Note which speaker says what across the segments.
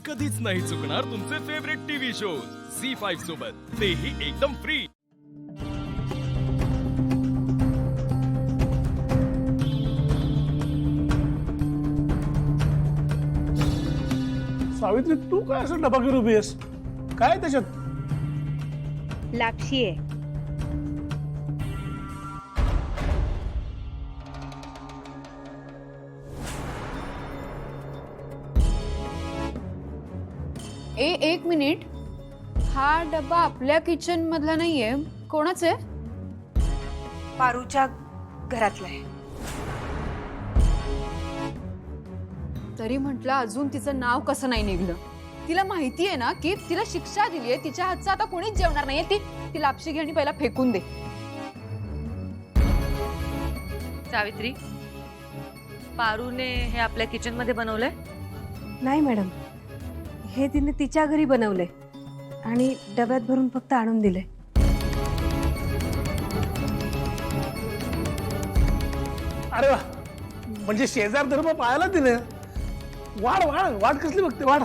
Speaker 1: कधीच नाही चुकणार तुमचे फेवरेट टीव्ही शोज झी5 सोबत, तेही एकदम फ्री।
Speaker 2: सावित्री, तू काय असं डबा घेऊन उभी आहेस? काय त्याच्यात?
Speaker 3: लापशी आहे।
Speaker 4: एक मिनिट, हा डब्बा आपल्या किचन मधला नाहीये, कोणाचा आहे?
Speaker 3: पारूच्या घरातला आहे।
Speaker 4: तरी म्हटलं अजून तिचं नाव कसं नाही निघलं? तिला माहिती आहे ना की तिला शिक्षा दिलीये, तिच्या हातचं आता कोणीच जेवणार नाहीये। ती लापशी घे आणि पहिला फेकून दे।
Speaker 5: सावित्री, पारूने हे आपल्या किचन मध्ये बनवलंय?
Speaker 3: नाही मॅडम, हे तिने तिच्या घरी बनवले आणि डब्यात भरून फक्त आणून दिले।
Speaker 2: अरे वा, म्हणजे शेजार धर्म पाळायला तिने। वाढ वाढ वाढ कसली बघते, वाढ।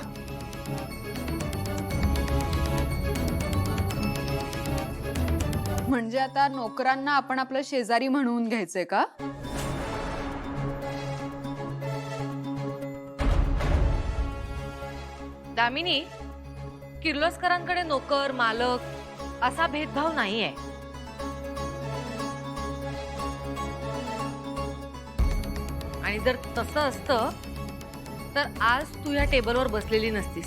Speaker 4: म्हणजे आता नोकरांना आपण आपलं शेजारी म्हणून घ्यायचंय का?
Speaker 5: दामिनी, किर्लोस्करांकडे नोकर मालक असा भेदभाव नाहीये। आणि जर तसं असतं तर आज तू या टेबलवर बसलेली नसतीस।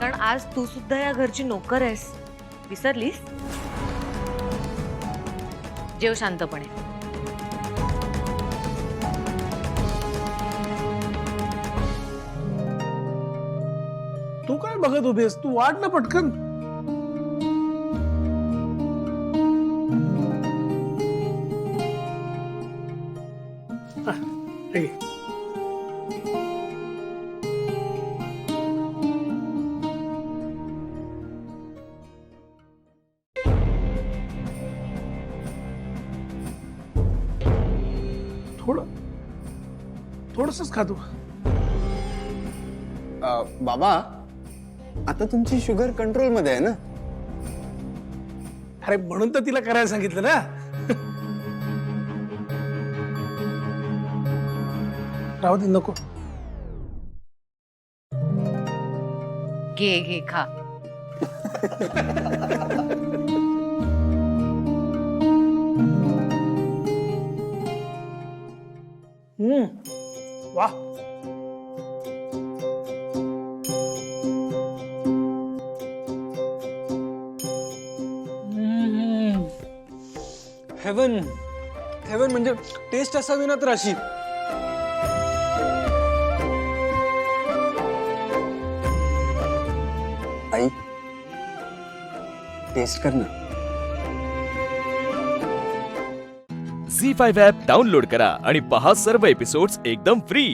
Speaker 5: कारण आज तू सुद्धा या घरची नोकर आहेस, विसरलीस? जेव शांतपणे।
Speaker 2: तू काय बघत उभी आहेस? तू वाढ ना पटकन। हा, ठीक आहे। थोडंसंच खा तू।
Speaker 6: बाबा, आता तुमची शुगर कंट्रोल मध्ये आहे ना?
Speaker 2: अरे म्हणून तर तिला करायला सांगितलं ना। राहू दे, नको।
Speaker 5: घे घे खा।
Speaker 2: वाह,
Speaker 7: हेवन हेवन, म्हणजे टेस्ट असावी ना तर अशी।
Speaker 6: आई, टेस्ट कर ना।
Speaker 1: झी5 ॲप डाउनलोड करा आणि पहा सर्व एपिसोड्स एकदम फ्री।